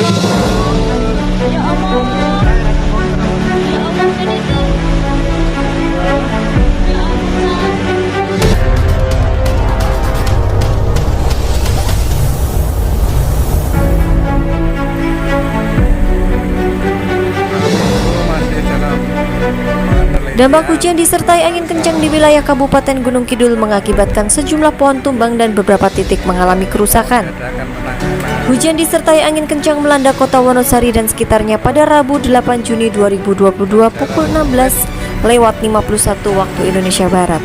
Ya Allah. Ya Allah, kan itu. Ya Allah. Masih dalam Dampak hujan disertai angin kencang di wilayah Kabupaten Gunung Kidul mengakibatkan sejumlah pohon tumbang dan beberapa titik mengalami kerusakan. Hujan disertai angin kencang melanda kota Wonosari dan sekitarnya pada Rabu 8 Juni 2022 pukul 16:51 waktu Indonesia Barat.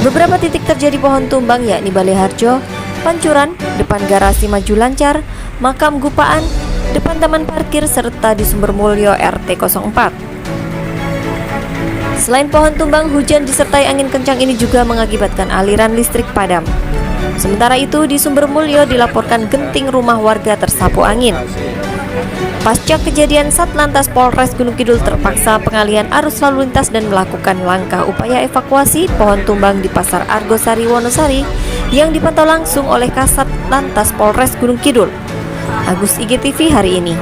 Beberapa titik terjadi pohon tumbang yakni Balai Harjo, Pancuran, depan garasi Maju Lancar, Makam Gupaan, depan taman parkir serta di Sumbermulyo RT 04. Selain pohon tumbang, hujan disertai angin kencang ini juga mengakibatkan aliran listrik padam. Sementara itu di Sumbermulyo dilaporkan genting rumah warga tersapu angin. Pasca kejadian, Satlantas Polres Gunung Kidul terpaksa pengalihan arus lalu lintas dan melakukan langkah upaya evakuasi pohon tumbang di Pasar Argosari Wonosari yang dipantau langsung oleh Kasat Lantas Polres Gunung Kidul. Agus IGTV hari ini.